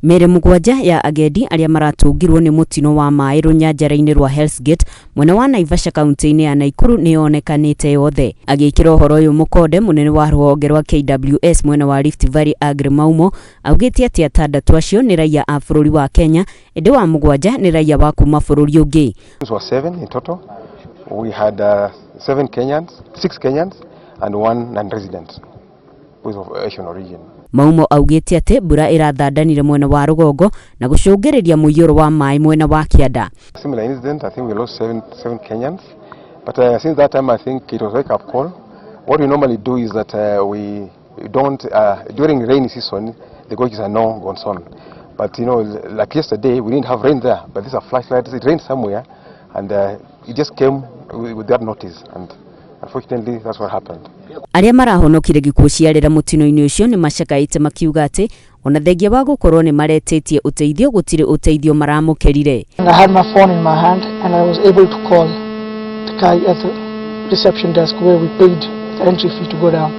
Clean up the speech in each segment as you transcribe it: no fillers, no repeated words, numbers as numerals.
Mere mugwanja ya agendi aria maratungirwo ni mutino wa mai runyanjara-ini rwa Hell's Gate mwena wa Naivasha kaunti-ini ya Nakuru ni onekanite yothe. Agikira uhoro uyu mukonde munene wa ruhonge rwa KWS mwena wa Rift Valley Agri Maumo augite ati atandatu acio ni raia a bururi wa Kenya indi wa mugwanja ni raia wa kuma bururi ungi. It was 7 in total. We had 6 Kenyans and 1 non-resident who is of Asian origin. Maumo augite ati mbura irathandanire mwena wa rugongo na gucungiriria muiyuro wa mai mwena wa kianda. Similar incident, I think we lost 7 Kenyans, but since that time I think it was wake up call. What we normally do is that we don't during rainy season the gorges are no gone on, but you know, like yesterday we didn't have rain there, but these are flashlights. It rained somewhere and it just came with that notice, and unfortunately that's what happened. Aria marahonokire gikuo ciarira mutino-ini ucio ni macakaite makiuga ati ona thengia wa gukorwo ni maretetie uteithio gutire uteithio maramukerire. I had my phone in my hand and I was able to call the guy at the reception desk where we paid the entry fee to go down,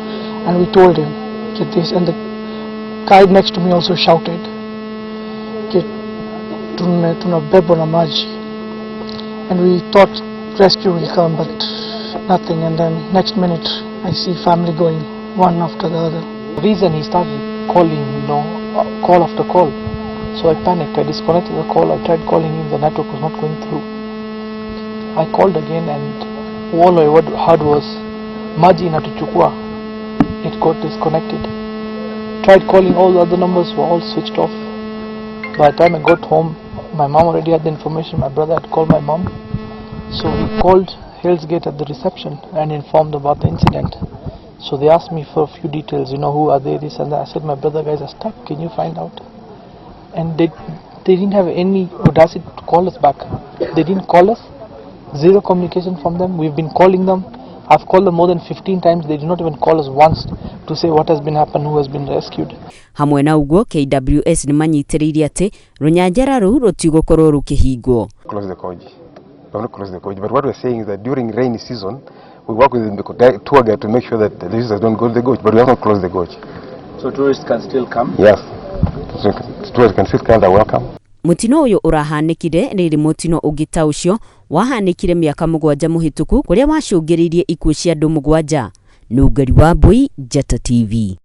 and we told him get this, and the guy next to me also shouted get tunabebwa na maji, and we thought rescue will come but nothing, and then next minute I see family going one after the other. The reason he started calling, call after call, so I panicked. I disconnected the call. I tried calling him, the network was not going through. I called again and all I heard was maji inatuchukua. It got disconnected. Tried calling, all the other numbers were all switched off. By the time I got home, my mom already had the information. My brother had called my mom, so he called Hell's Gate at the reception and informed about the incident. So they asked me for a few details, who are they, this and that. I said, my brother guys are stuck, can you find out? And they didn't have any audacity to call us back. They didn't call us, zero communication from them. We've been calling them. I've called them more than 15 times. They did not even call us once to say what has been happened, who has been rescued. Hamwe na uguo KWS ni manyitiririe ati runyanjara ruu rutigukorwo rukihingwo. Close the gorge. We have not closed the gorge, but what we're saying is that during rainy season we work with the tour guide to make sure that the visitors don't go to the gorge, but we have not closed the gorge. So tourists can still come? Yes, so tourists can still come, they're welcome. Mutino uyu urahanikire riri mutino ugita ucio wahanikire miaka 7 muhituku kuria wacungiririe ikuo cia andu 7. Nugari wa Mbui, Njata TV.